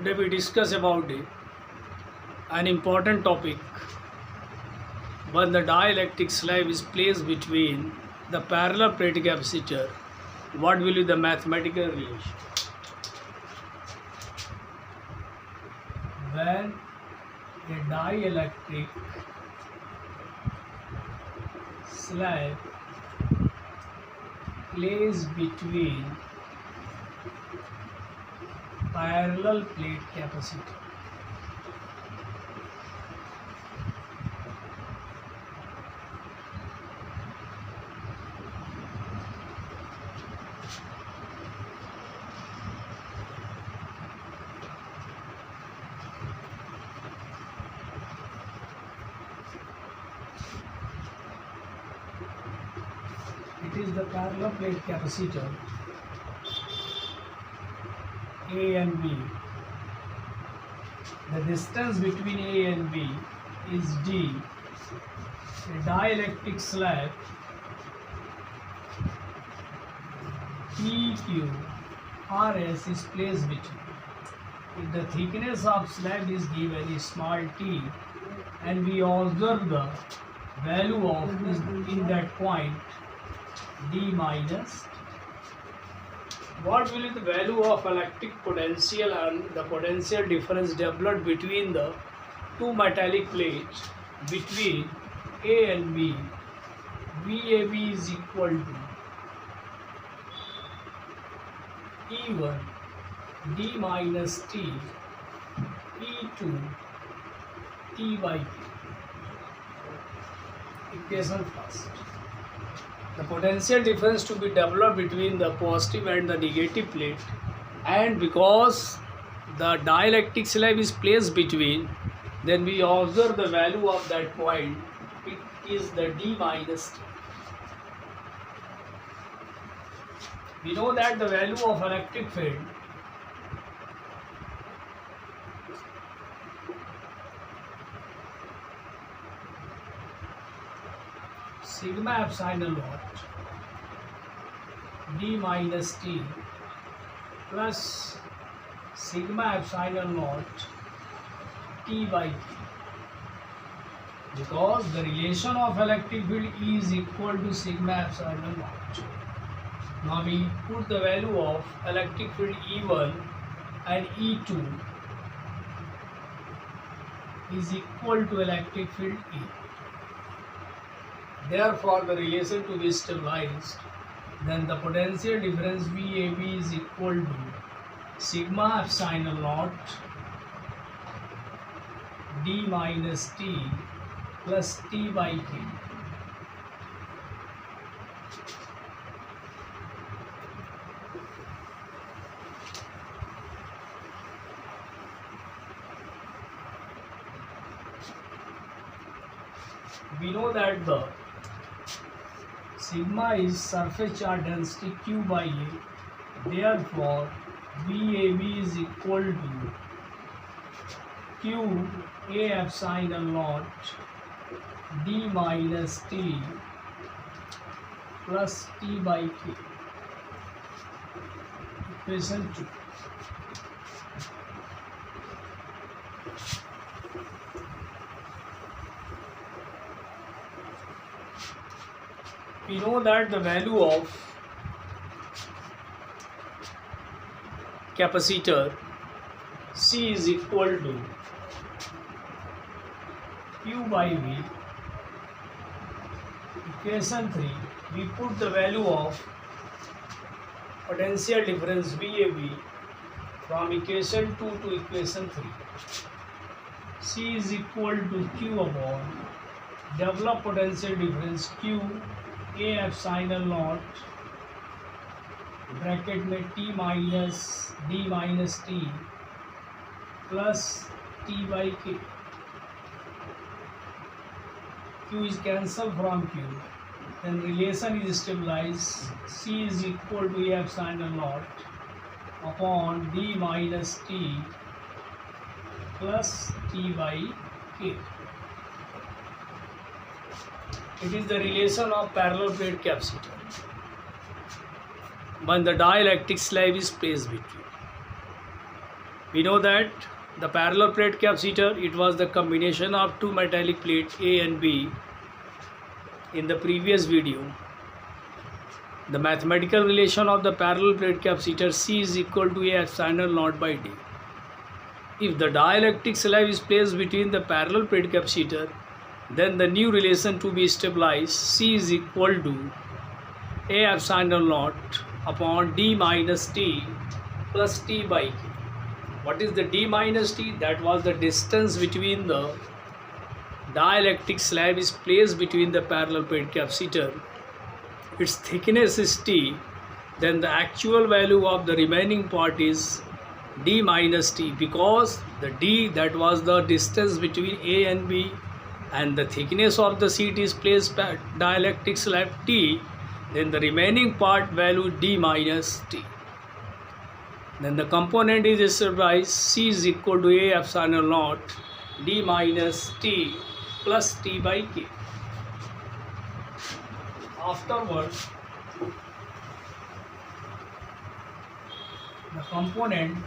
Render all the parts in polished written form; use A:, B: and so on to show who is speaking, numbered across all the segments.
A: Today we discuss about an important topic. When the dielectric slab is placed between the parallel plate capacitor, what will be the mathematical relation? When a dielectric slab placed between parallel plate capacitor, it is the parallel plate capacitor A and B. The distance between A and B is D. A dielectric slab PQRS is placed between. If the thickness of slab is given is small t, and we observe the value of in that point D minus, what will be the value of electric potential and the potential difference developed between the two metallic plates between A and B? VAB is equal to E1 D minus T E2 T by T. Equation first. The potential difference to be developed between the positive and the negative plate, and because the dielectric slab is placed between, then we observe the value of that point, it is the D minus T. We know that the value of electric field sigma epsilon naught D minus T plus sigma epsilon naught T by T, because the relation of electric field is equal to sigma epsilon naught. Now we put the value of electric field E1 and E2 is equal to electric field E. Therefore, the relation to be stabilized, then the potential difference VAB is equal to sigma epsilon naught D minus T plus T by T. We know that the sigma is surface charge density Q by A. Therefore, VAB is equal to Q A epsilon naught D minus T plus T by K. Equation 2. We know that the value of capacitor C is equal to Q by V. Equation 3, we put the value of potential difference VAB from equation 2 to equation 3. C is equal to Q upon developed potential difference Q A epsilon naught bracket में T minus D minus T plus T by K. Q is cancelled from Q, then relation is stabilized. C is equal to A epsilon naught upon D minus T plus T by K. It is the relation of parallel plate capacitor when the dielectric slab is placed between. We know that the parallel plate capacitor, it was the combination of two metallic plates A and B. In the previous video, the mathematical relation of the parallel plate capacitor C is equal to A epsilon naught by D. If the dielectric slab is placed between the parallel plate capacitor, then the new relation to be stabilized, C is equal to A epsilon naught upon D minus T plus T by K. What is the D minus T? That was the distance between the dielectric slab is placed between the parallel plate capacitor. Its thickness is T. Then the actual value of the remaining part is D minus T, because the D, that was the distance between A and B, and the thickness of the sheet is placed by dielectric slab T. Then the remaining part value D minus T. Then the component is stabilized. C is equal to A epsilon naught D minus T plus T by K. Afterwards, the component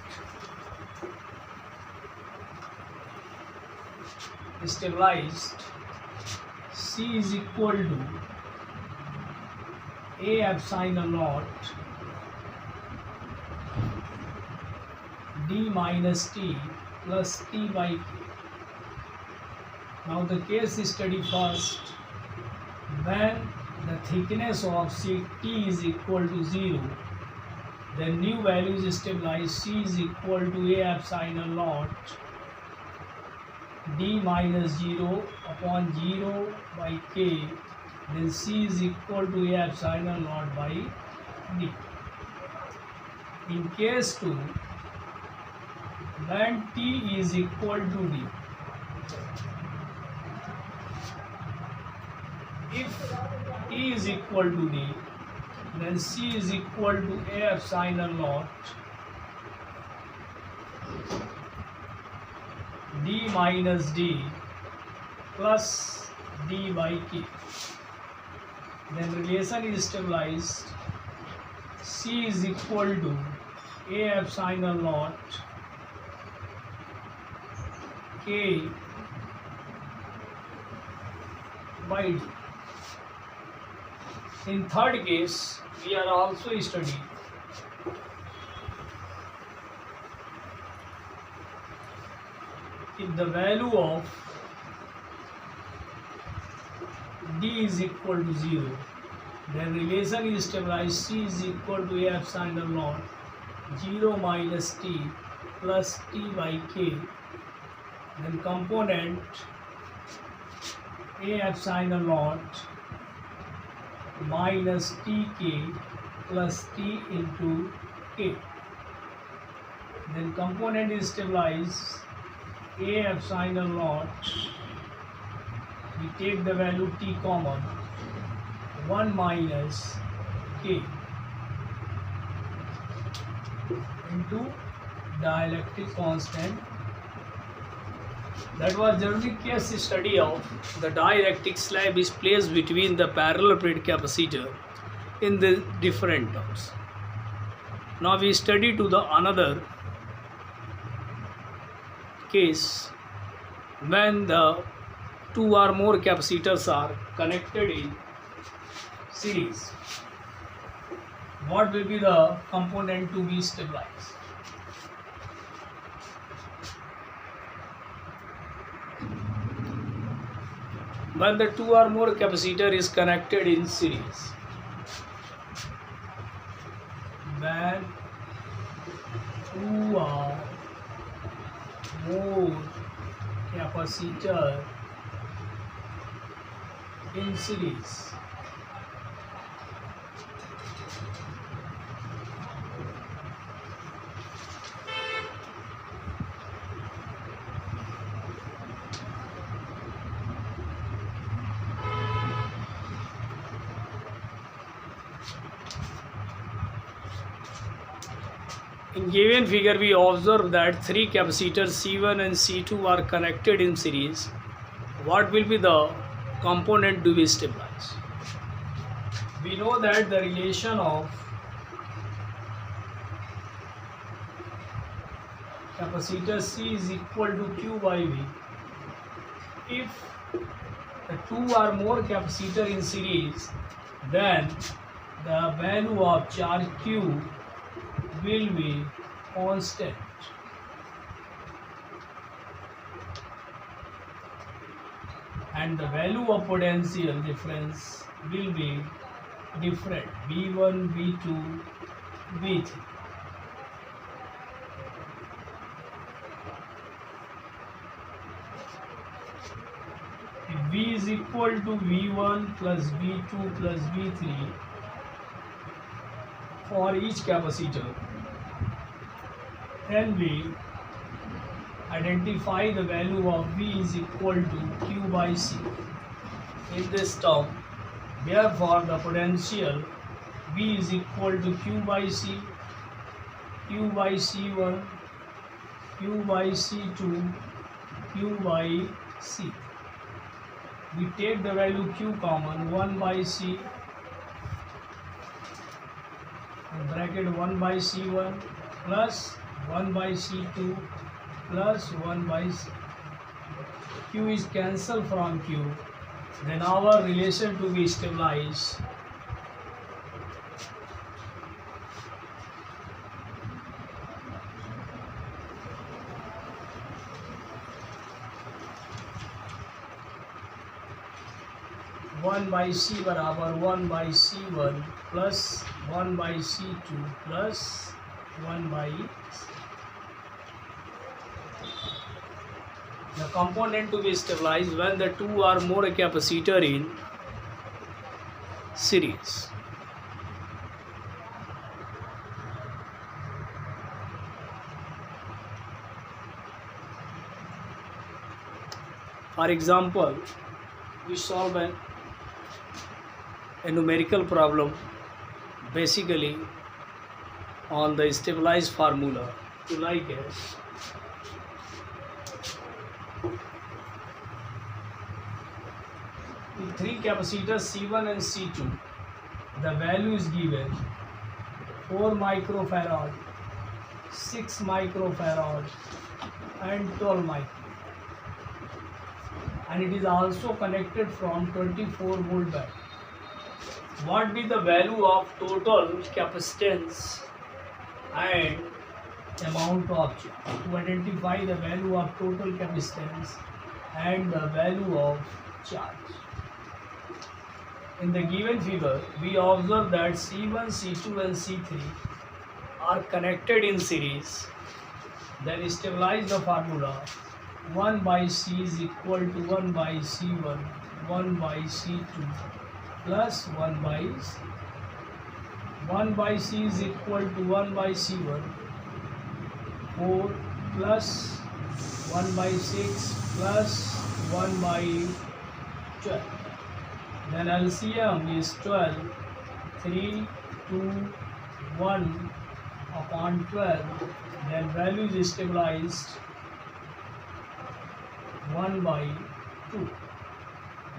A: is stabilized. C is equal to A epsilon naught D minus T plus T by K. Now the case study first. When the thickness of sheet T is equal to 0, then new value is stabilized. C is equal to A epsilon naught D minus 0 upon 0 by K. Then C is equal to A epsilon naught by D. In case 2, when T is equal to D, if T is equal to D, then C is equal to A epsilon naught D minus D plus D by K. Then relation is stabilized. C is equal to A epsilon naught K by D. In third case, we are also studying if the value of D is equal to 0, then relation is stabilized. C is equal to A epsilon naught 0 minus T plus T by K. Then component A epsilon naught minus Tk plus T into K. Then component is stabilized. A epsilon naught, we take the value T common, 1 minus K into dielectric constant. That was generally case study of the dielectric slab is placed between the parallel plate capacitor in the different terms. Now we study to the another case when the two or more capacitors are connected in series. What will be the component to be stabilized? When the two or more capacitor is connected in series, when two or more capacitor in series, in given figure we observe that three capacitors C1 and C2 are connected in series. What will be the component to be stabilized? We know that the relation of capacitor C is equal to Q by V. If the two or more capacitor in series, then the value of charge Q will be constant. And the value of potential difference will be different, V1, V2, V3. If V is equal to V1 plus V2 plus V3 for each capacitor, then we identify the value of V is equal to Q by C in this term. Therefore, the potential V is equal to Q by C, Q by C1, Q by C2, Q by C. We take the value Q common, 1 by C, in bracket 1 by C1 plus 1 by C2 plus 1 by C. Q is cancelled from Q. Then our relation to be stabilized. One by C बराबर 1 by C1 plus 1 by C2 plus 1 by C. The component to be stabilized when the two or more capacitor in series. For example, we solve a numerical problem basically on the stabilized formula to like it. In three capacitors C1 and C2, the value is given 4 microfarad, 6 microfarad and 12 microfarad, and it is also connected from 24 volt battery. What be the value of total capacitance and amount of charge? To identify the value of total capacitance and the value of charge. In the given figure, we observe that C1, C2 and C3 are connected in series. Then stabilize the formula. 1 by C is equal to 1 by C1, 1 by C2 plus 1 by C. 1 by C is equal to 1 by C1, 4 plus 1 by 6 plus 1 by 12. Then LCM is 12, 3, 2, 1 upon 12. Then value is stabilized 1 by 2.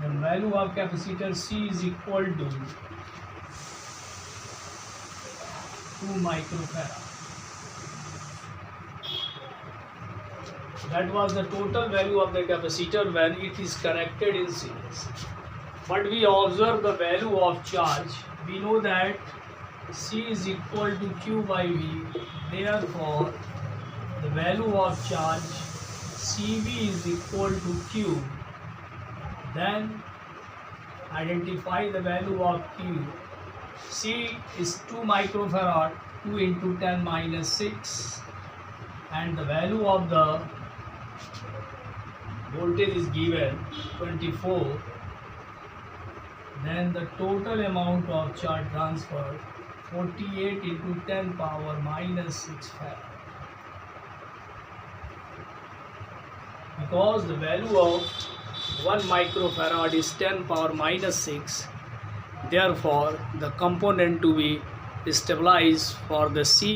A: The value of capacitor C is equal to 2 microfarad. That was the total value of the capacitor when it is connected in series. But we observe the value of charge. We know that C is equal to Q by V. Therefore, the value of charge CV is equal to Q. Then identify the value of Q. C is 2 microfarad, 2 into 10 minus 6, and the value of the voltage is given 24. Then the total amount of charge transferred 48 into 10 power minus 6 farad. Because the value of 1 microfarad is 10 power minus 6, therefore the component to be stabilized for the C